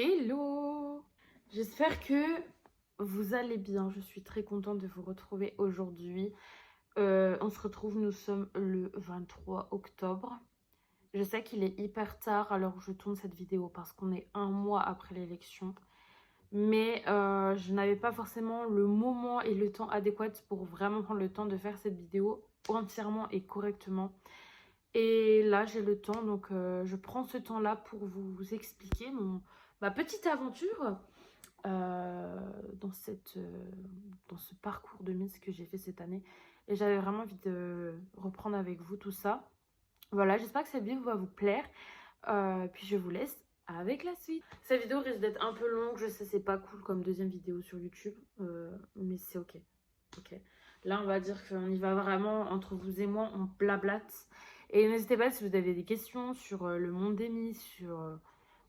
Hello! J'espère que vous allez bien. Je suis très contente de vous retrouver aujourd'hui. On se retrouve, nous sommes le 23 octobre. Je sais qu'il est hyper tard alors que je tourne cette vidéo parce qu'on est un mois après l'élection. Mais je n'avais pas forcément le moment et le temps adéquat pour vraiment prendre le temps de faire cette vidéo entièrement et correctement. Et là, j'ai le temps, donc je prends ce temps-là pour vous expliquer ma petite aventure dans dans ce parcours de Miss que j'ai fait cette année. Et j'avais vraiment envie de reprendre avec vous tout ça. Voilà, j'espère que cette vidéo va vous plaire. Puis je vous laisse avec la suite. Cette vidéo risque d'être un peu longue, je sais, c'est pas cool comme deuxième vidéo sur YouTube, mais c'est ok. Ok. Là, on va dire qu'on y va vraiment entre vous et moi, on blablate. Et n'hésitez pas si vous avez des questions sur le monde des Miss, sur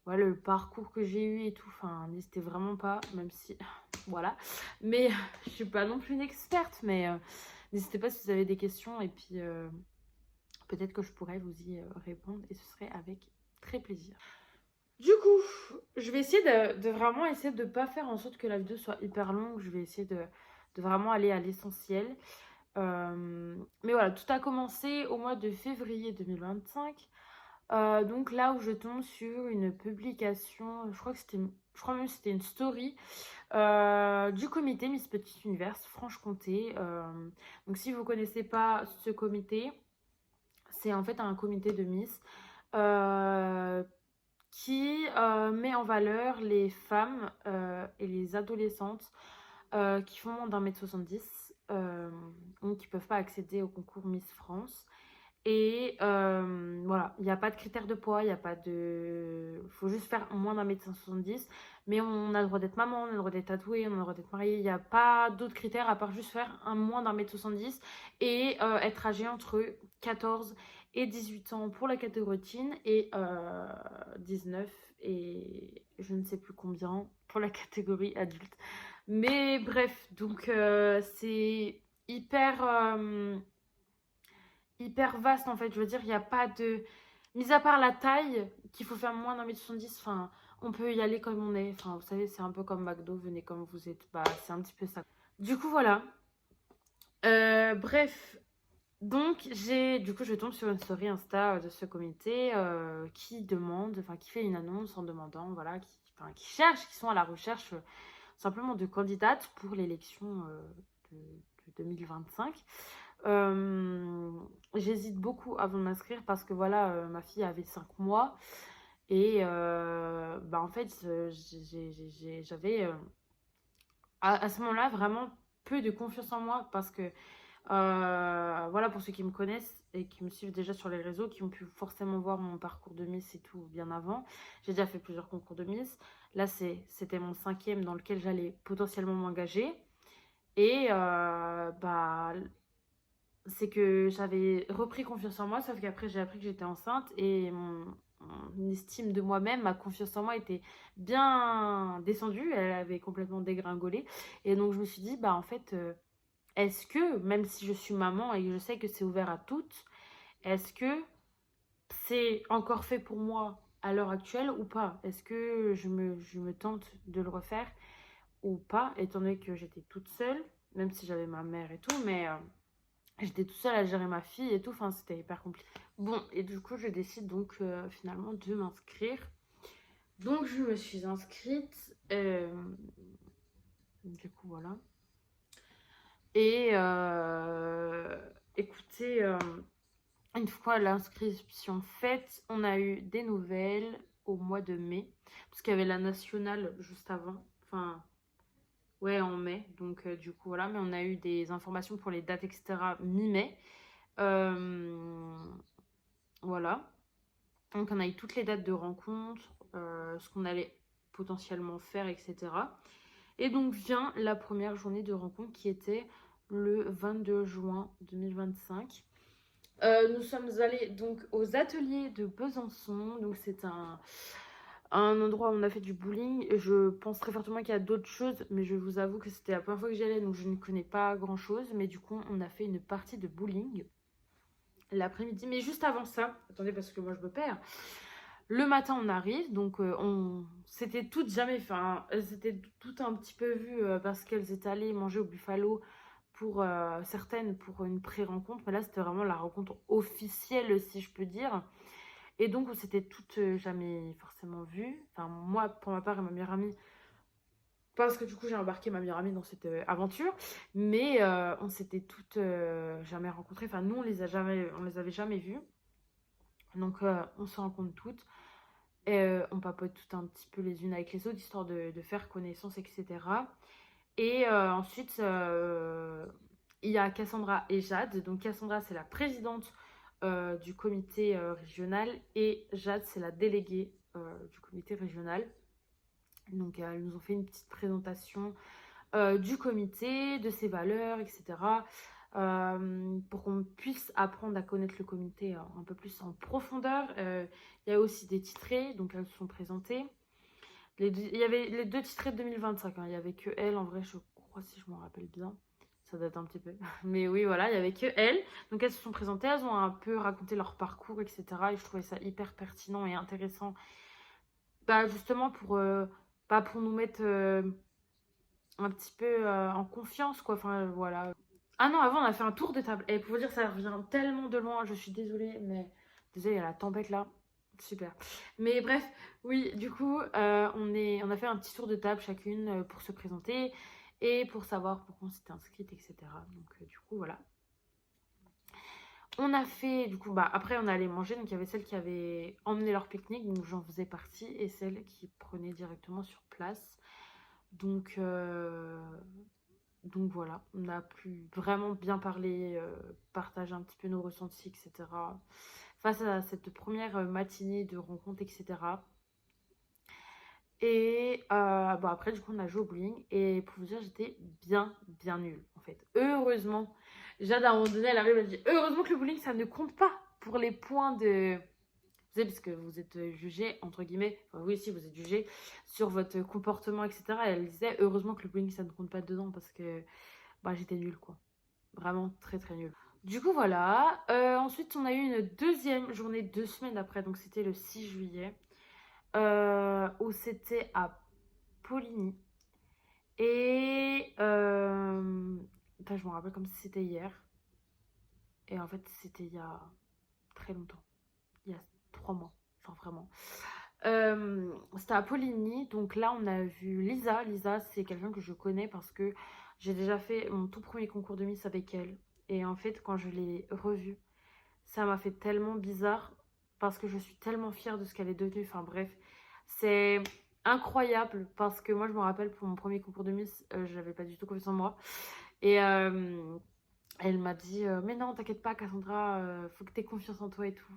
ouais, le parcours que j'ai eu et tout. Enfin, n'hésitez vraiment pas, même si voilà. Mais je suis pas non plus une experte, mais n'hésitez pas si vous avez des questions et puis peut-être que je pourrais vous y répondre et ce serait avec très plaisir. Du coup, je vais essayer de vraiment essayer de ne pas faire en sorte que la vidéo soit hyper longue. Je vais essayer de vraiment aller à l'essentiel. Mais voilà, tout a commencé au mois de février 2025. Donc là où je tombe sur une publication, je crois même que c'était une story du comité Miss Petit Univers Franche-Comté. Donc si vous connaissez pas ce comité, c'est en fait un comité de Miss euh, qui met en valeur les femmes et les adolescentes qui font moins d'1,70 m, donc qui ne peuvent pas accéder au concours Miss France. Et voilà, il n'y a pas de critère de poids, il n'y a pas de... Il faut juste faire moins d'1,70 m, mais on a le droit d'être maman, on a le droit d'être tatouée, on a le droit d'être mariée. Il n'y a pas d'autres critères à part juste faire un moins d'1,70 m et être âgé entre 14 et 18 ans pour la catégorie teen et 19 et je ne sais plus combien pour la catégorie adulte. Mais bref, donc c'est hyper vaste en fait. Je veux dire, il n'y a pas de. Mis à part la taille, qu'il faut faire moins d'1,70 m, enfin, on peut y aller comme on est. Enfin, vous savez, c'est un peu comme McDo, venez comme vous êtes. Bah, c'est un petit peu ça. Du coup, voilà. Bref. Donc, je tombe sur une story Insta de ce comité qui demande, enfin, qui fait une annonce en demandant, voilà, qui cherche, qui sont à la recherche simplement de candidates pour l'élection de 2025. J'hésite beaucoup avant de m'inscrire parce que voilà, ma fille avait 5 mois et bah en fait, j'avais à ce moment-là vraiment peu de confiance en moi parce que voilà, pour ceux qui me connaissent et qui me suivent déjà sur les réseaux, qui ont pu forcément voir mon parcours de Miss et tout bien avant, j'ai déjà fait plusieurs concours de Miss. Là, c'était mon 5e dans lequel j'allais potentiellement m'engager. Et bah, c'est que j'avais repris confiance en moi, sauf qu'après j'ai appris que j'étais enceinte et mon estime de moi-même, ma confiance en moi était bien descendue, elle avait complètement dégringolé. Et donc je me suis dit, bah en fait, est-ce que, même si je suis maman et que je sais que c'est ouvert à toutes, est-ce que c'est encore fait pour moi à l'heure actuelle ou pas? Est-ce que je me tente de le refaire ou pas, étant donné que j'étais toute seule, même si j'avais ma mère et tout, mais j'étais toute seule à gérer ma fille et tout, enfin c'était hyper compliqué. Bon, et du coup je décide donc finalement de m'inscrire. Donc je me suis inscrite, du coup voilà. Et écoutez, une fois l'inscription faite, on a eu des nouvelles au mois de mai, parce qu'il y avait la nationale juste avant, enfin ouais en mai, donc du coup voilà, mais on a eu des informations pour les dates etc. mi-mai. Voilà. Donc on a eu toutes les dates de rencontre, ce qu'on allait potentiellement faire, etc. Et donc vient la première journée de rencontre qui était le 22 juin 2025. Nous sommes allés donc aux ateliers de Besançon. Donc c'est un endroit où on a fait du bowling. Je pense très fortement qu'il y a d'autres choses, mais je vous avoue que c'était la première fois que j'y allais, donc je ne connais pas grand chose. Mais du coup, on a fait une partie de bowling l'après-midi. Mais juste avant ça, attendez parce que moi je me perds. Le matin, on arrive, donc on s'était toutes jamais, enfin, elles s'étaient toutes un petit peu vues parce qu'elles étaient allées manger au Buffalo pour certaines pour une pré-rencontre, mais là c'était vraiment la rencontre officielle, si je peux dire. Et donc on s'était toutes jamais forcément vues. Enfin, moi pour ma part et ma meilleure amie, parce que du coup j'ai embarqué ma meilleure amie dans cette aventure, mais on s'était toutes jamais rencontrées. Enfin, nous on les avait jamais vues. Donc on se rencontre toutes. Et on papote tout un petit peu les unes avec les autres, histoire de faire connaissance, etc. Et ensuite, il y a Cassandra et Jade. Donc Cassandra, c'est la présidente du comité régional et Jade, c'est la déléguée du comité régional. Donc elles nous ont fait une petite présentation du comité, de ses valeurs, etc. Pour qu'on puisse apprendre à connaître le comité un peu plus en profondeur. Il y a aussi des titrés, donc elles se sont présentées. Il y avait les deux titrés de 2025, hein. Il y avait que elle, en vrai, je crois, si je me rappelle bien. Ça date un petit peu. Mais oui, voilà, il y avait que elles. Donc elles se sont présentées, elles ont un peu raconté leur parcours, etc. Et je trouvais ça hyper pertinent et intéressant. Bah, justement, pour nous mettre un petit peu en confiance, quoi. Enfin, voilà. Ah non, avant, on a fait un tour de table. Et pour vous dire, ça revient tellement de loin. Je suis désolée, mais désolée, il y a la tempête là. Super. Mais bref, oui, du coup, on a fait un petit tour de table chacune pour se présenter et pour savoir pourquoi on s'était inscrite, etc. Donc, du coup, voilà. On a fait, du coup, bah, après, on est allé manger. Donc, il y avait celles qui avaient emmené leur pique-nique, donc j'en faisais partie, et celles qui prenaient directement sur place. Donc, donc voilà, on a pu vraiment bien parler, partager un petit peu nos ressentis, etc. Face à cette première matinée de rencontre, etc. Et bon, après, du coup, on a joué au bowling. Et pour vous dire, j'étais bien nulle, en fait. Heureusement, Jade, à un moment donné, elle arrive, elle dit heureusement que le bowling, ça ne compte pas pour les points de. Vous savez, parce que vous êtes jugé, entre guillemets, enfin, oui, si vous êtes jugé sur votre comportement, etc. Et elle disait heureusement que le bowling, ça ne compte pas dedans parce que bah, j'étais nulle, quoi. Vraiment très nulle. Du coup, voilà. Ensuite, on a eu une deuxième journée 2 semaines après, donc c'était le 6 juillet, où c'était à Poligny. Et enfin, je me rappelle comme si c'était hier. Et en fait, c'était il y a très longtemps. Il y a 3 mois. Genre vraiment. C'était à Poligny. Donc là, on a vu Lisa. Lisa, c'est quelqu'un que je connais parce que j'ai déjà fait mon tout premier concours de Miss avec elle. Et en fait, quand je l'ai revue, ça m'a fait tellement bizarre parce que je suis tellement fière de ce qu'elle est devenue. Enfin bref, c'est incroyable parce que moi, je me rappelle pour mon premier concours de Miss, j'avais pas du tout confiance en moi. Et elle m'a dit mais non, t'inquiète pas, Cassandra, faut que t'aies confiance en toi et tout.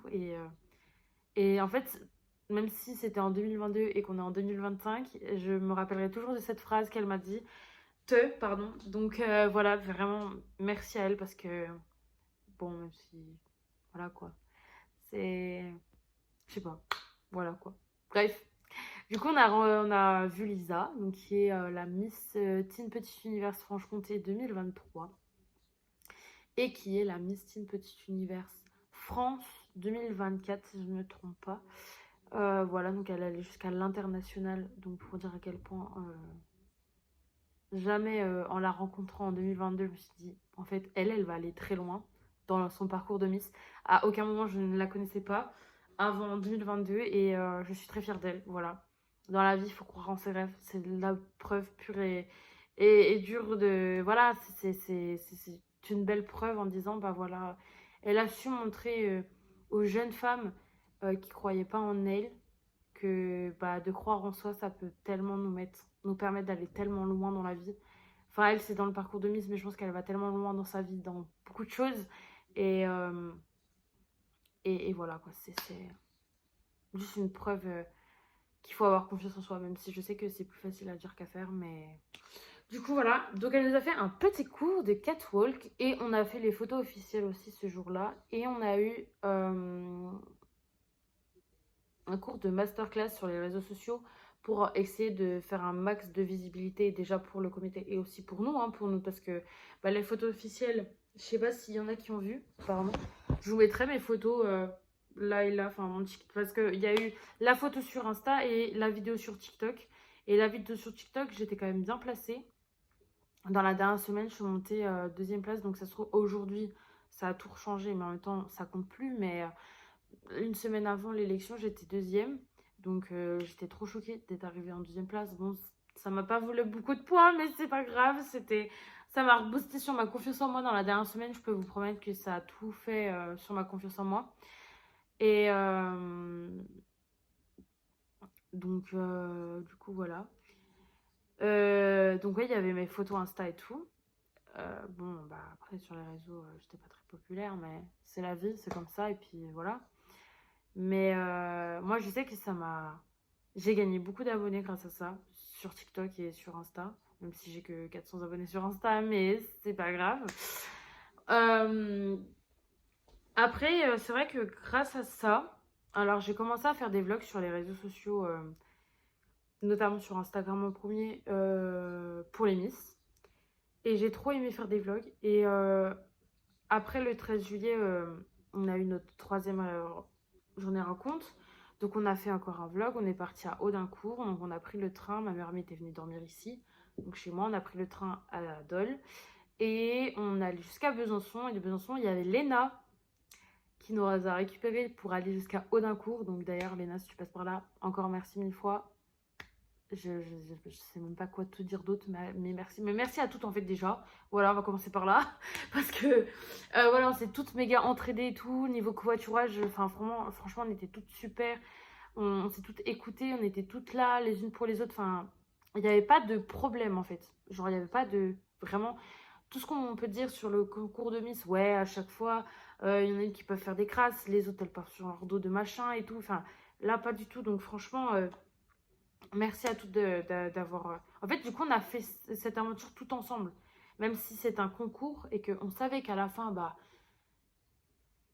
Et en fait, même si c'était en 2022 et qu'on est en 2025, je me rappellerai toujours de cette phrase qu'elle m'a dit. Pardon. Donc voilà, vraiment, merci à elle parce que, bon, même si, voilà quoi. C'est, je sais pas, voilà quoi. Bref. Du coup, on a vu Lisa, donc, qui est la Miss Teen Petit Univers Franche-Comté 2023 et qui est la Miss Teen Petit Univers France 2024, si je ne me trompe pas. Voilà, donc elle allait jusqu'à l'international, donc pour dire à quel point jamais en la rencontrant en 2022, je me suis dit, en fait, elle va aller très loin dans son parcours de Miss. À aucun moment, je ne la connaissais pas avant 2022 et je suis très fière d'elle, voilà. Dans la vie, il faut croire en ses rêves, c'est la preuve pure et dure de... Voilà, c'est une belle preuve en disant, bah voilà, elle a su montrer aux jeunes femmes qui croyaient pas en elle, que bah, de croire en soi, ça peut tellement nous permettre d'aller tellement loin dans la vie. Enfin, elle, c'est dans le parcours de Miss, mais je pense qu'elle va tellement loin dans sa vie, dans beaucoup de choses. Et, et voilà, quoi. C'est juste une preuve qu'il faut avoir confiance en soi, même si je sais que c'est plus facile à dire qu'à faire, mais... Du coup, voilà. Donc, elle nous a fait un petit cours de catwalk et on a fait les photos officielles aussi ce jour-là. Et on a eu un cours de masterclass sur les réseaux sociaux pour essayer de faire un max de visibilité déjà pour le comité et aussi pour nous, hein, parce que bah, les photos officielles, je sais pas s'il y en a qui ont vu, apparemment. Je vous mettrai mes photos là et là, enfin parce qu'il y a eu la photo sur Insta et la vidéo sur TikTok. Et la vidéo sur TikTok, j'étais quand même bien placée. Dans la dernière semaine, je suis montée deuxième place, donc ça se trouve aujourd'hui, ça a tout changé, mais en même temps, ça compte plus. Mais une semaine avant l'élection, j'étais deuxième, donc j'étais trop choquée d'être arrivée en deuxième place. Bon, ça m'a pas volé beaucoup de points, mais c'est pas grave, ça m'a reboosté sur ma confiance en moi dans la dernière semaine. Je peux vous promettre que ça a tout fait sur ma confiance en moi. Et donc, du coup, voilà. Donc, ouais, il y avait mes photos Insta et tout. Bon, bah après, sur les réseaux, j'étais pas très populaire, mais c'est la vie, c'est comme ça, et puis voilà. Mais moi, je sais que ça m'a. J'ai gagné beaucoup d'abonnés grâce à ça, sur TikTok et sur Insta. Même si j'ai que 400 abonnés sur Insta, mais c'est pas grave. Euh, Après, c'est vrai que grâce à ça, alors j'ai commencé à faire des vlogs sur les réseaux sociaux, notamment sur Instagram en premier, pour les Miss. Et j'ai trop aimé faire des vlogs. Et après le 13 juillet, on a eu notre troisième journée rencontre. Donc on a fait encore un vlog. On est parti à Audincourt. Donc on a pris le train. Ma meilleure amie était venue dormir ici. Donc chez moi, on a pris le train à la Dole. Et on allait jusqu'à Besançon. Et de Besançon, il y avait Léna qui nous a récupérés pour aller jusqu'à Audincourt. Donc d'ailleurs, Léna, si tu passes par là, encore merci mille fois. Je sais même pas quoi te dire d'autre, mais merci. Mais merci à toutes en fait déjà. Voilà, on va commencer par là. Parce que voilà, on s'est toutes méga entraidées et tout. Niveau covoiturage, enfin franchement, on était toutes super. On s'est toutes écoutées, on était toutes là, les unes pour les autres. Enfin, il n'y avait pas de problème en fait. Genre, il n'y avait pas de. Vraiment, tout ce qu'on peut dire sur le concours de Miss, ouais, à chaque fois, il y en a une qui peuvent faire des crasses, les autres elles partent sur leur dos de machin et tout. Enfin, là, pas du tout. Donc, franchement. Merci à toutes d'avoir. En fait, du coup, on a fait cette aventure tout ensemble. Même si c'est un concours et qu'on savait qu'à la fin, bah,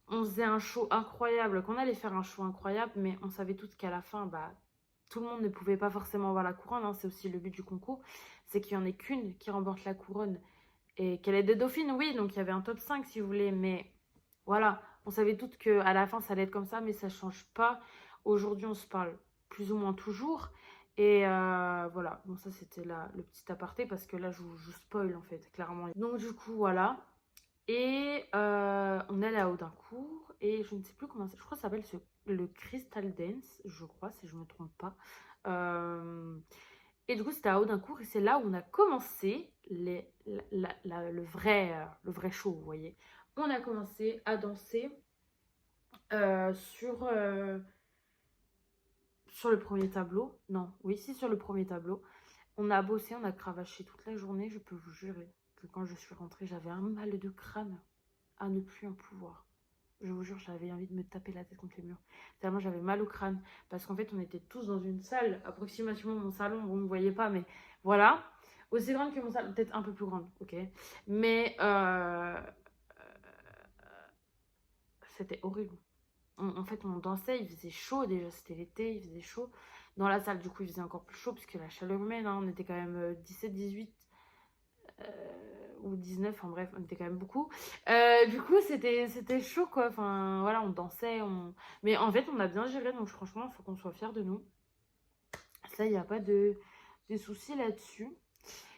on faisait un show incroyable, qu'on allait faire un show incroyable, mais on savait toutes qu'à la fin, bah, tout le monde ne pouvait pas forcément avoir la couronne. Hein. C'est aussi le but du concours. C'est qu'il n'y en ait qu'une qui remporte la couronne et qu'elle est des dauphines, oui. Donc, il y avait un top 5 si vous voulez. Mais voilà, on savait toutes qu'à la fin, ça allait être comme ça, mais ça ne change pas. Aujourd'hui, on se parle plus ou moins toujours. Et voilà, bon ça c'était le petit aparté parce que là je spoil en fait, clairement. Donc du coup voilà, et on est allé à Audincourt et je ne sais plus comment ça, je crois que ça s'appelle le Crystal Dance, je crois si je ne me trompe pas. Et du coup c'était à Audincourt et c'est là où on a commencé le vrai show, vous voyez. On a commencé à danser sur le premier tableau. Non, oui, si, sur le premier tableau. On a bossé, on a cravaché toute la journée. Je peux vous jurer que quand je suis rentrée, j'avais un mal de crâne à ne plus en pouvoir. Je vous jure, j'avais envie de me taper la tête contre les murs. Tellement j'avais mal au crâne. Parce qu'en fait, on était tous dans une salle, approximativement mon salon. Vous ne me voyez pas, mais voilà. Aussi grande que mon salon, peut-être un peu plus grande, ok. Mais c'était horrible. En fait, on dansait, il faisait chaud déjà, c'était l'été, il faisait chaud. Dans la salle, du coup, il faisait encore plus chaud puisque la chaleur humaine, hein, on était quand même 17, 18 ou 19, enfin bref, on était quand même beaucoup. Du coup, c'était chaud quoi. Enfin, voilà, on dansait. Mais en fait, on a bien géré, donc franchement, il faut qu'on soit fiers de nous. Ça, il n'y a pas de soucis là-dessus.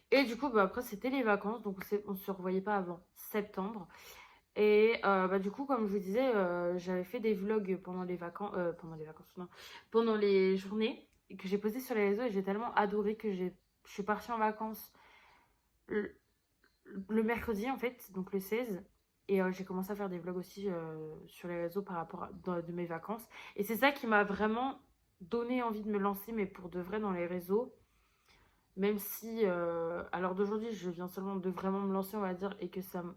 Et du coup, bah, après, c'était les vacances, donc on ne se revoyait pas avant septembre. Et bah, du coup, comme je vous disais, j'avais fait des vlogs pendant les vacances, non, pendant les journées que j'ai posté sur les réseaux et j'ai tellement adoré que je suis partie en vacances le, le mercredi en fait, donc le 16. Et j'ai commencé à faire des vlogs aussi sur les réseaux par rapport de mes vacances. Et c'est ça qui m'a vraiment donné envie de me lancer, mais pour de vrai dans les réseaux. Même si, à l'heure d'aujourd'hui, je viens seulement de vraiment me lancer, on va dire, et que ça me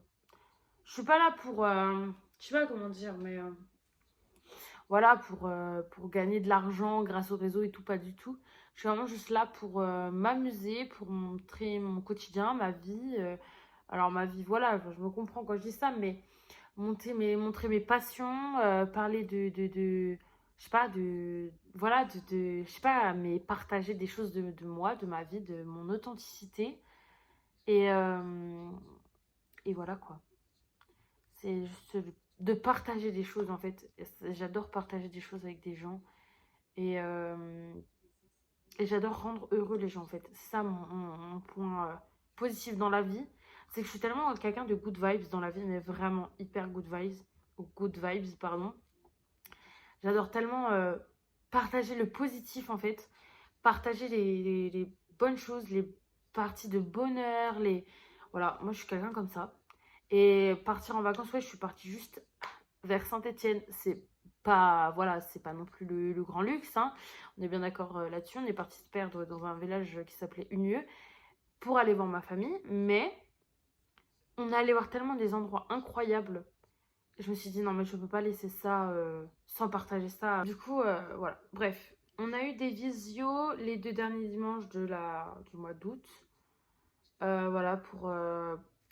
je suis pas là pour, je sais pas comment dire, mais voilà, pour gagner de l'argent grâce au réseau et tout, pas du tout. Je suis vraiment juste là pour m'amuser, pour montrer mon quotidien, ma vie. Alors ma vie, voilà, je me comprends quand je dis ça, mais montrer mes passions, parler je sais pas, voilà, je sais pas, mais partager des choses de moi, de ma vie, de mon authenticité. Et, euh, et voilà quoi. C'est juste de partager des choses en fait. J'adore partager des choses avec des gens et, et j'adore rendre heureux les gens en fait. C'est ça mon point positif dans la vie. C'est que je suis tellement quelqu'un de good vibes dans la vie, mais vraiment hyper good vibes, pardon. J'adore tellement partager le positif en fait, partager les bonnes choses, les parties de bonheur, les... Voilà, moi je suis quelqu'un comme ça. Et partir en vacances, ouais, je suis partie juste vers Saint-Étienne. C'est pas, voilà, c'est pas non plus le grand luxe, hein. On est bien d'accord là-dessus. On est parti se perdre dans un village qui s'appelait Unieux pour aller voir ma famille. Mais on est allé voir tellement des endroits incroyables. Je me suis dit, non, mais je peux pas laisser ça sans partager ça. Du coup, voilà. Bref, on a eu des visios les 2 derniers dimanches du mois d'août. Voilà, pour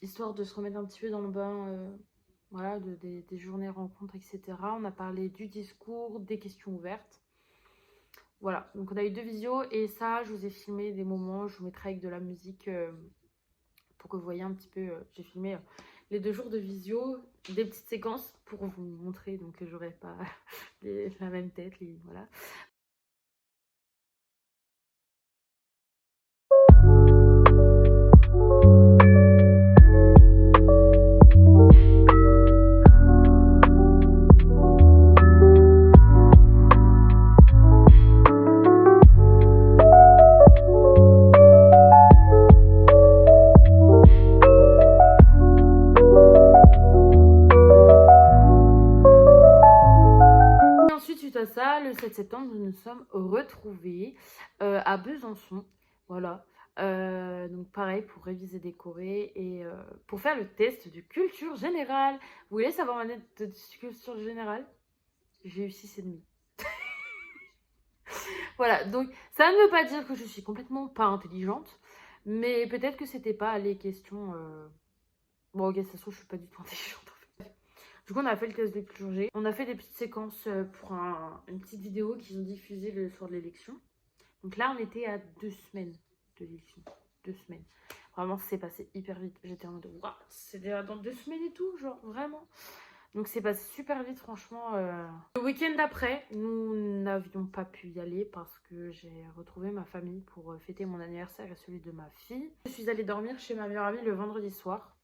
histoire de se remettre un petit peu dans le bain, voilà, des journées rencontres, etc. On a parlé du discours, des questions ouvertes. Voilà, donc on a eu 2 visios et ça, je vous ai filmé des moments. Je vous mettrai avec de la musique pour que vous voyez un petit peu. J'ai filmé les 2 jours de visio, des petites séquences pour vous montrer, donc que j'aurai pas la même tête, voilà. Et ensuite, suite à ça, le 7 septembre, nous nous sommes retrouvés à Besançon. Voilà. Donc pareil, pour réviser des chorés et pour faire le test de culture générale. Vous voulez savoir ma note de culture générale? J'ai eu 6,5. Voilà, donc ça ne veut pas dire que je suis complètement pas intelligente, mais peut-être que c'était pas les questions... Bon, ok, ça se trouve, je suis pas du tout intelligente en fait. Du coup, on a fait le test de culture G. On a fait des petites séquences pour une petite vidéo qu'ils ont diffusée le soir de l'élection. Donc là, on était à 2 semaines de l'élection. 2 semaines. Vraiment, c'est passé hyper vite. J'étais en mode, waouh, c'est déjà dans 2 semaines et tout, genre, vraiment. Donc c'est passé super vite, franchement. Le week-end d'après, nous n'avions pas pu y aller parce que j'ai retrouvé ma famille pour fêter mon anniversaire et celui de ma fille. Je suis allée dormir chez ma meilleure amie le vendredi soir.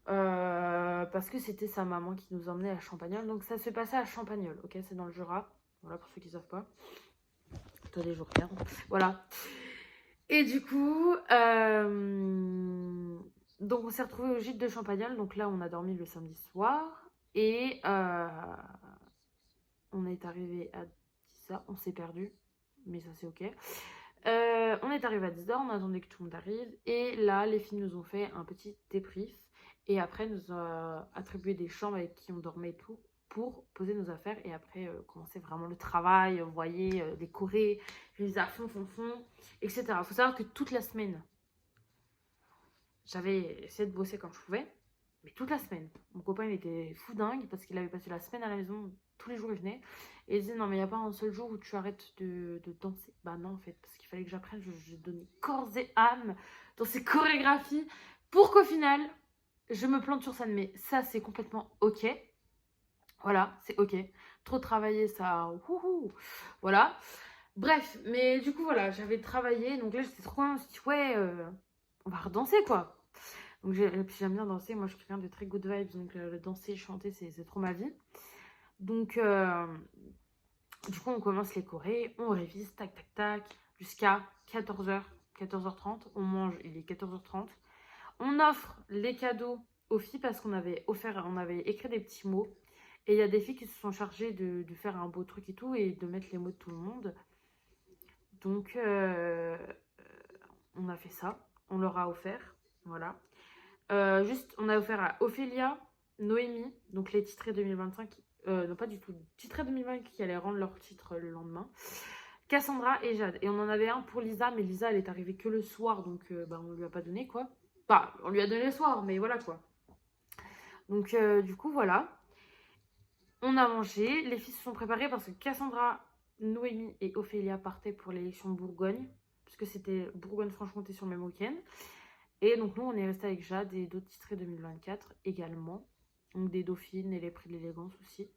Parce que c'était sa maman qui nous emmenait à Champagnole. Donc ça se passait à Champagnole, ok, c'est dans le Jura. Voilà, pour ceux qui ne savent pas. Attendez, je vous regarde. Voilà. Et du coup, donc on s'est retrouvés au gîte de Champagnole. Donc là, on a dormi le samedi soir. Et on est arrivé à 10h. On s'est perdu, mais ça c'est ok. On est arrivé à 10h, on attendait que tout le monde arrive. Et là, les filles nous ont fait un petit débrief. Et après, nous ont attribué des chambres avec qui on dormait et tout pour poser nos affaires. Et après, commencer vraiment le travail, envoyer les chorés, les à fond, etc. Il faut savoir que toute la semaine, j'avais essayé de bosser quand je pouvais. Mais toute la semaine. Mon copain, il était fou dingue parce qu'il avait passé la semaine à la maison. Tous les jours, il venait. Et il disait, non, mais il n'y a pas un seul jour où tu arrêtes de danser. Bah non, en fait, parce qu'il fallait que j'apprenne. Je donnais corps et âme dans ces chorégraphies pour qu'au final, je me plante sur scène. Mais ça, c'est complètement ok. Voilà, c'est ok. Trop travailler, ça... Wouhou. Voilà. Bref, mais du coup, voilà, j'avais travaillé. Donc là, j'étais trop contente. Je me suis dit, ouais, on va redanser, quoi. Donc puis j'aime bien danser, moi je suis quelqu'un de très good vibes, donc danser, chanter, c'est trop ma vie. Donc du coup on commence les chorés, on révise, tac tac tac, jusqu'à 14h, 14h30, on mange, il est 14h30. On offre les cadeaux aux filles parce qu'on avait écrit des petits mots. Et il y a des filles qui se sont chargées de faire un beau truc et tout, et de mettre les mots de tout le monde. Donc on a fait ça, on leur a offert, voilà. Juste, on a offert à Ophélia, Noémie, donc les titrés 2025, non pas du tout, titrés 2020 qui allaient rendre leur titre le lendemain, Cassandra et Jade. Et on en avait un pour Lisa, mais Lisa, elle est arrivée que le soir, donc bah, on lui a pas donné, quoi. Enfin, on lui a donné le soir, mais voilà, quoi. Donc, du coup, voilà. On a mangé, les filles se sont préparées parce que Cassandra, Noémie et Ophélia partaient pour l'élection de Bourgogne, puisque c'était Bourgogne-Franche-Comté sur le même week-end. Et donc nous, on est resté avec Jade et d'autres titrés 2024 également. Donc des dauphines et les prix de l'élégance aussi.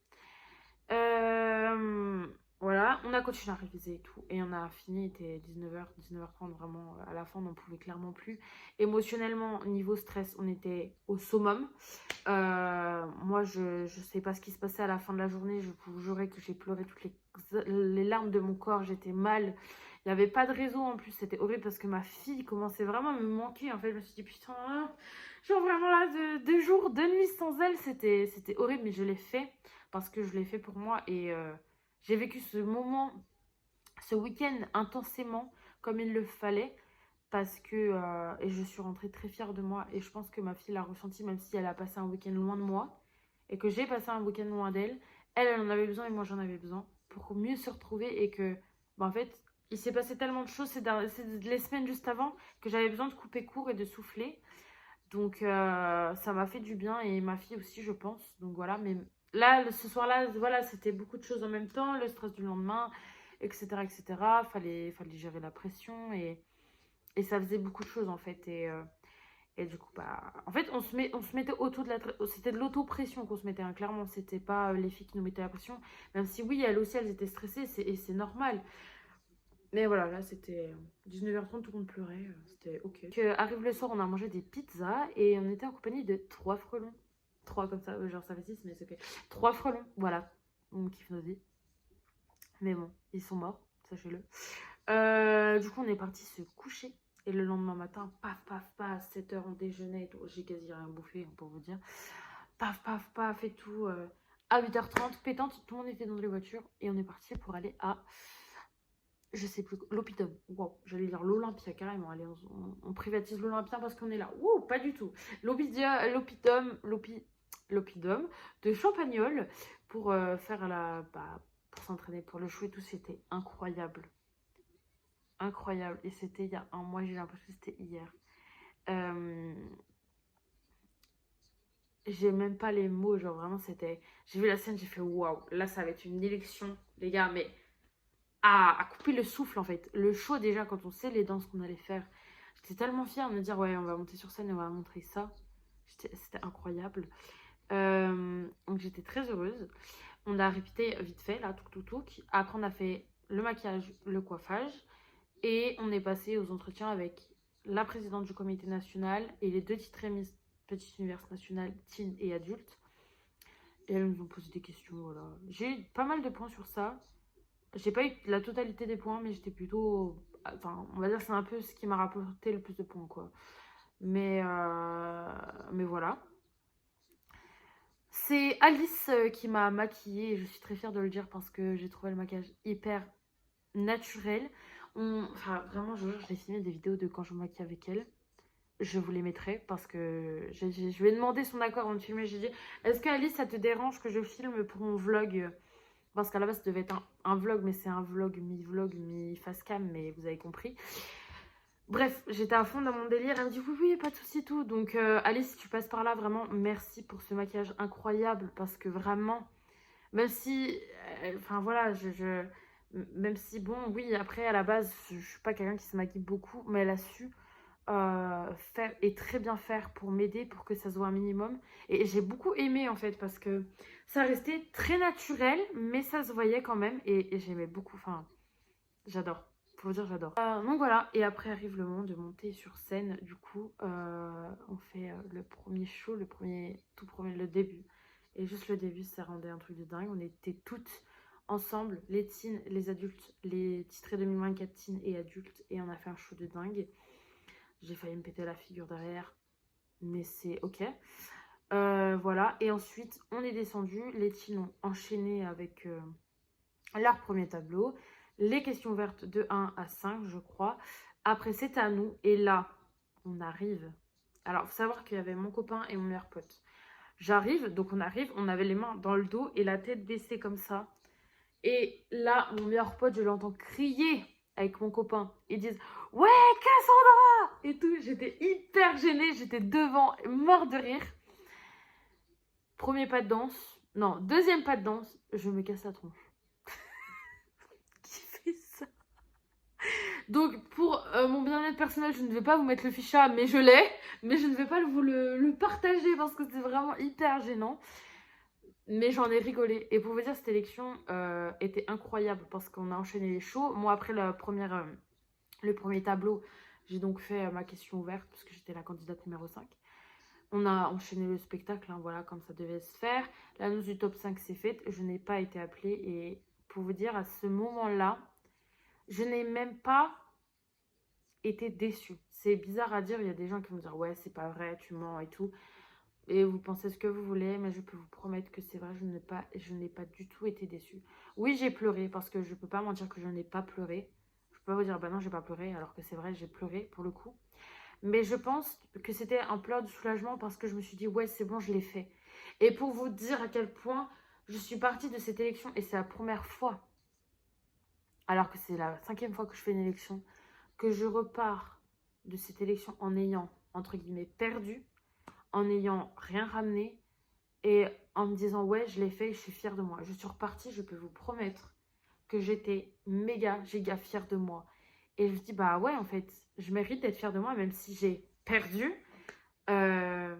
Voilà, on a continué à réviser et tout. Et on a fini, il était 19h, 19h30, vraiment, à la fin, on n'en pouvait clairement plus. Émotionnellement, niveau stress, on était au summum. Moi, je sais pas ce qui se passait à la fin de la journée. Je vous jurais que j'ai pleuré toutes les larmes de mon corps. J'étais mal. Il n'y avait pas de réseau en plus. C'était horrible parce que ma fille commençait vraiment à me manquer. En fait, je me suis dit, putain, genre vraiment là, deux jours, 2 nuits sans elle, c'était horrible. Mais je l'ai fait parce que je l'ai fait pour moi. Et j'ai vécu ce moment, ce week-end intensément comme il le fallait. Parce que et je suis rentrée très fière de moi. Et je pense que ma fille l'a ressenti, même si elle a passé un week-end loin de moi. Et que j'ai passé un week-end loin d'elle. Elle en avait besoin et moi j'en avais besoin. Pour mieux se retrouver. Et que, bah, en fait, il s'est passé tellement de choses les semaines juste avant. Que j'avais besoin de couper court et de souffler. Donc ça m'a fait du bien. Et ma fille aussi, je pense. Donc voilà. Mais là, ce soir-là, voilà, c'était beaucoup de choses en même temps. Le stress du lendemain, etc. etc. Fallait gérer la pression. Et ça faisait beaucoup de choses en fait. Et du coup, bah, en fait, on se mettait autour de c'était de l'autopression qu'on se mettait, hein, clairement. C'était pas les filles qui nous mettaient la pression. Même si, oui, elles aussi, elles étaient stressées, et c'est normal. Mais voilà, là, c'était 19h30, tout le monde pleurait. C'était ok. Donc, arrive le soir, on a mangé des pizzas et on était en compagnie de 3 frelons. 3 comme ça, genre ça fait 6, mais c'est ok. 3 frelons, voilà. On kiffe nos vies. Mais bon, ils sont morts, sachez-le. Du coup, on est parti se coucher. Et le lendemain matin, paf, paf, paf, 7h, on déjeunait et tout. J'ai quasi rien bouffé, pour vous dire. Paf, paf, paf et tout. À 8h30, pétante, tout le monde était dans les voitures. Et on est parti pour aller à, je sais plus, l'Oppidum. Wow, j'allais dire l'Olympia carrément. Allez, on privatise l'Olympia parce qu'on est là. Ouh, pas du tout. L'Oppidum de Champagnole pour faire pour s'entraîner pour le show et tout. C'était incroyable. Incroyable. Et c'était il y a un mois, j'ai l'impression que c'était hier. J'ai même pas les mots, genre vraiment c'était... J'ai vu la scène, j'ai fait waouh, là ça va être une élection, les gars, mais à couper le souffle en fait. Le show déjà, quand on sait les danses qu'on allait faire, j'étais tellement fière de me dire ouais, on va monter sur scène et on va montrer ça. C'était incroyable. Donc j'étais très heureuse. On a répété vite fait, là, tout. Après on a fait le maquillage, le coiffage. Et on est passé aux entretiens avec la présidente du comité national et les 2 titrés Miss Petit Univers National, teen et adulte. Et elles nous ont posé des questions, voilà. J'ai eu pas mal de points sur ça. J'ai pas eu la totalité des points, mais j'étais plutôt... Enfin, on va dire que c'est un peu ce qui m'a rapporté le plus de points, quoi. Mais voilà. C'est Alice qui m'a maquillée et je suis très fière de le dire parce que j'ai trouvé le maquillage hyper naturel. Enfin, vraiment, je vais filmer des vidéos de quand je me maquille avec elle. Je vous les mettrai parce que je lui ai demandé son accord avant de filmer. J'ai dit, est-ce que Alice, ça te dérange que je filme pour mon vlog? Parce qu'à la base, ça devait être un vlog, mais c'est un vlog, mi-face cam, mais vous avez compris. Bref, j'étais à fond dans mon délire. Elle me dit, oui, oui, pas de souci, tout. Donc, Alice, si tu passes par là, vraiment, merci pour ce maquillage incroyable. Parce que vraiment, même si, enfin voilà, même si, bon, oui, après, à la base, je suis pas quelqu'un qui se maquille beaucoup, mais elle a su faire et très bien faire pour m'aider, pour que ça se voit un minimum. Et j'ai beaucoup aimé, en fait, parce que ça restait très naturel, mais ça se voyait quand même. Et j'aimais beaucoup, enfin, j'adore. Faut dire, j'adore. Donc voilà, et après arrive le moment de monter sur scène. Du coup, on fait le premier show, tout premier, le début. Et juste le début, ça rendait un truc de dingue. On était toutes ensemble, les teens, les adultes, les titrés 2024 teens et adultes. Et on a fait un show de dingue. J'ai failli me péter la figure derrière, mais c'est ok. Voilà, et ensuite, on est descendu. Les teens ont enchaîné avec leur premier tableau. Les questions ouvertes de 1 à 5, je crois. Après, c'est à nous. Et là, on arrive. Alors, il faut savoir qu'il y avait mon copain et mon meilleur pote. J'arrive, donc on arrive, on avait les mains dans le dos et la tête baissée comme ça. Et là, mon meilleur pote, je l'entends crier avec mon copain. Ils disent « Ouais, Cassandra !» et tout. J'étais hyper gênée, j'étais devant, mort de rire. Premier pas de danse. Non, deuxième pas de danse, je me casse la tronche. Qui fait ça? Donc, pour mon bien-être personnel, je ne vais pas vous mettre le ficha, mais je l'ai. Mais je ne vais pas vous le partager parce que c'est vraiment hyper gênant. Mais j'en ai rigolé. Et pour vous dire, cette élection était incroyable parce qu'on a enchaîné les shows. Moi, après le premier tableau, j'ai donc fait ma question ouverte parce que j'étais la candidate numéro 5. On a enchaîné le spectacle, hein, voilà, comme ça devait se faire. L'annonce du top 5 s'est faite. Je n'ai pas été appelée. Et pour vous dire, à ce moment-là, je n'ai même pas été déçue. C'est bizarre à dire. Il y a des gens qui vont dire, ouais, c'est pas vrai, tu mens et tout. Et vous pensez ce que vous voulez, mais je peux vous promettre que c'est vrai, je n'ai pas du tout été déçue. Oui, j'ai pleuré, parce que je peux pas mentir que je n'ai pas pleuré. Je peux pas vous dire, bah non, j'ai pas pleuré, alors que c'est vrai, j'ai pleuré pour le coup. Mais je pense que c'était un pleur de soulagement parce que je me suis dit, ouais, c'est bon, je l'ai fait. Et pour vous dire à quel point je suis partie de cette élection, et c'est la première fois, alors que c'est la 5e fois que je fais une élection, que je repars de cette élection en ayant, entre guillemets, perdu, en n'ayant rien ramené, et en me disant, ouais, je l'ai fait et je suis fière de moi. Je suis repartie, je peux vous promettre que j'étais méga, giga fière de moi. Et je me dis, bah ouais, en fait, je mérite d'être fière de moi, même si j'ai perdu. Euh,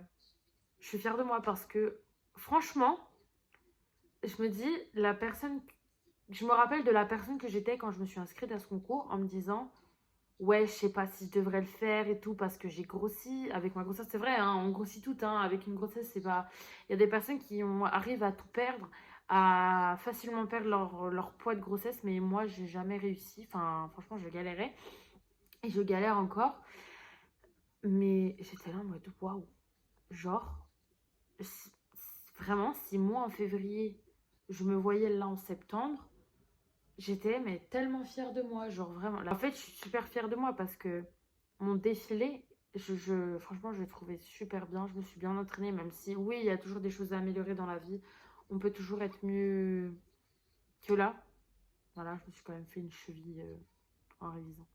je suis fière de moi parce que, franchement, je me dis, je me rappelle de la personne que j'étais quand je me suis inscrite à ce concours en me disant, ouais, je sais pas si je devrais le faire et tout parce que j'ai grossi avec ma grossesse. C'est vrai, hein, on grossit tout, hein, avec une grossesse, c'est pas. Il y a des personnes arrivent à tout perdre, à facilement perdre leur poids de grossesse, mais moi, j'ai jamais réussi. Enfin, franchement, je galérais et je galère encore. Mais j'étais là en mode waouh, genre, vraiment, si moi en février, je me voyais là en septembre. J'étais mais tellement fière de moi, genre vraiment. En fait, je suis super fière de moi parce que mon défilé, franchement, je l'ai trouvé super bien. Je me suis bien entraînée, même si, oui, il y a toujours des choses à améliorer dans la vie. On peut toujours être mieux que là. Voilà, je me suis quand même fait une cheville en révisant.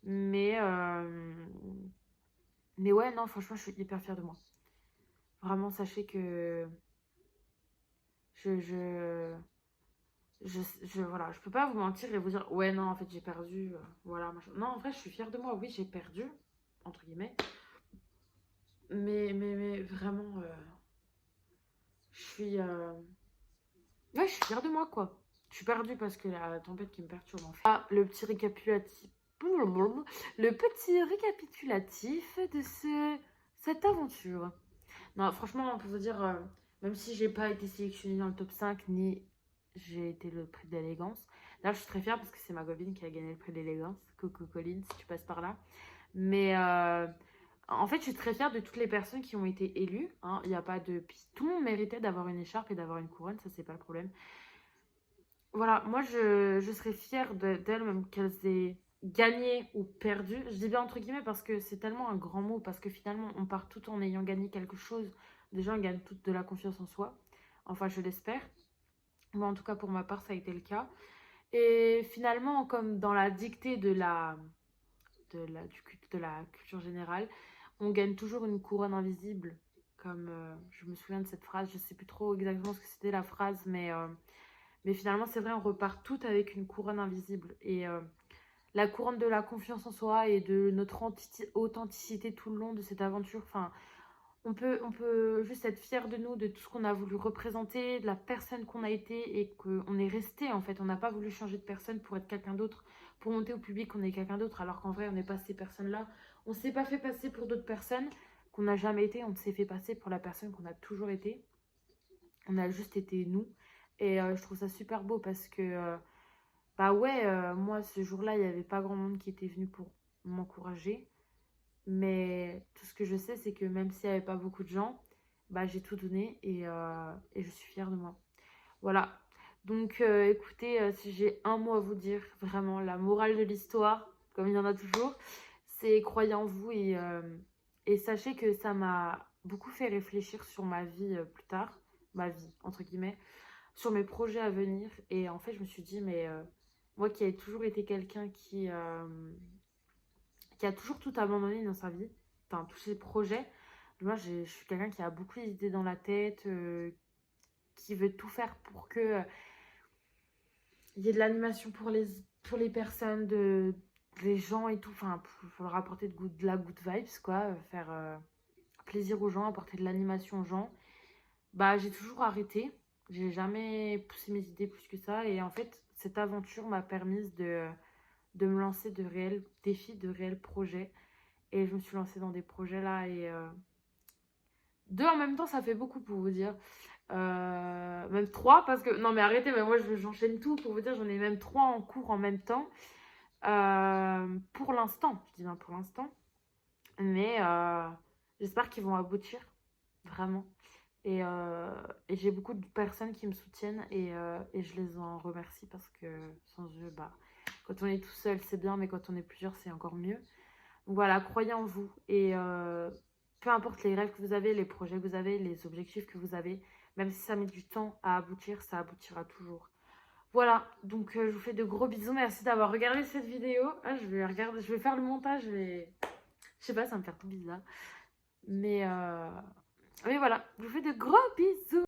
Mais, euh, mais ouais, non, franchement, je suis hyper fière de moi. Vraiment, sachez que je, voilà, je peux pas vous mentir et vous dire, ouais, non, en fait, j'ai perdu. Voilà, machin. Non, en vrai, je suis fière de moi. Oui, j'ai perdu, entre guillemets. Mais vraiment, je suis. Ouais, je suis fière de moi, quoi. Je suis perdue parce que la tempête qui me perturbe en fait. Ah, le petit récapitulatif. Le petit récapitulatif de cette aventure. Non, franchement, pour vous dire, même si j'ai pas été sélectionnée dans le top 5, ni j'ai été le prix d'élégance. Là, je suis très fière parce que c'est ma copine qui a gagné le prix d'élégance. Coucou Colline, si tu passes par là. Mais en fait, je suis très fière de toutes les personnes qui ont été élues. Hein. Il y a pas de... Tout le monde méritait d'avoir une écharpe et d'avoir une couronne, ça c'est pas le problème. Voilà, moi je serais fière d'elles, même qu'elles aient gagné ou perdu. Je dis bien entre guillemets parce que c'est tellement un grand mot, parce que finalement on part tout en ayant gagné quelque chose. Déjà, on gagne toute de la confiance en soi. Enfin, je l'espère. Moi, en tout cas, pour ma part, ça a été le cas. Et finalement, comme dans la dictée de la culture générale, on gagne toujours une couronne invisible. Comme je me souviens de cette phrase, je sais plus trop exactement ce que c'était la phrase, mais finalement, c'est vrai, on repart toutes avec une couronne invisible. Et la couronne de la confiance en soi et de notre authenticité tout le long de cette aventure. Enfin, on peut juste être fier de nous, de tout ce qu'on a voulu représenter, de la personne qu'on a été et qu'on est resté en fait. On n'a pas voulu changer de personne pour être quelqu'un d'autre, pour monter au public, on est quelqu'un d'autre, alors qu'en vrai, on n'est pas ces personnes-là. On ne s'est pas fait passer pour d'autres personnes qu'on n'a jamais été, on s'est fait passer pour la personne qu'on a toujours été. On a juste été nous. Et je trouve ça super beau parce que, bah ouais, moi ce jour-là, il n'y avait pas grand monde qui était venu pour m'encourager. Mais tout ce que je sais, c'est que même s'il n'y avait pas beaucoup de gens, bah, j'ai tout donné et je suis fière de moi. Voilà. Donc écoutez, si j'ai un mot à vous dire, vraiment, la morale de l'histoire, comme il y en a toujours, c'est croyez en vous et sachez que ça m'a beaucoup fait réfléchir sur ma vie plus tard, ma vie, entre guillemets, sur mes projets à venir. Et en fait, je me suis dit, mais moi qui ai toujours été quelqu'un qui a toujours tout abandonné dans sa vie, enfin tous ses projets. Moi, je suis quelqu'un qui a beaucoup d'idées dans la tête, qui veut tout faire pour que il y ait de l'animation pour les personnes, les gens et tout, enfin, faut leur apporter de la good vibes, quoi, faire plaisir aux gens, apporter de l'animation aux gens. Bah, j'ai toujours arrêté. J'ai jamais poussé mes idées plus que ça. Et en fait, cette aventure m'a permis de me lancer de réels défis, de réels projets. Et je me suis lancée dans des projets là. Et deux en même temps, ça fait beaucoup pour vous dire. Même trois, parce que. Non, mais arrêtez, mais moi j'enchaîne tout pour vous dire, j'en ai même trois en cours en même temps. Pour l'instant, je dis bien pour l'instant. Mais j'espère qu'ils vont aboutir, vraiment. Et, euh, et j'ai beaucoup de personnes qui me soutiennent et je les en remercie parce que sans eux, bah, quand on est tout seul, c'est bien, mais quand on est plusieurs, c'est encore mieux. Donc voilà, croyez en vous et peu importe les rêves que vous avez, les projets que vous avez, les objectifs que vous avez, même si ça met du temps à aboutir, ça aboutira toujours. Voilà, donc je vous fais de gros bisous. Merci d'avoir regardé cette vidéo. Ah, je vais faire le montage. Je sais pas, ça me fait tout bizarre. Mais voilà, je vous fais de gros bisous.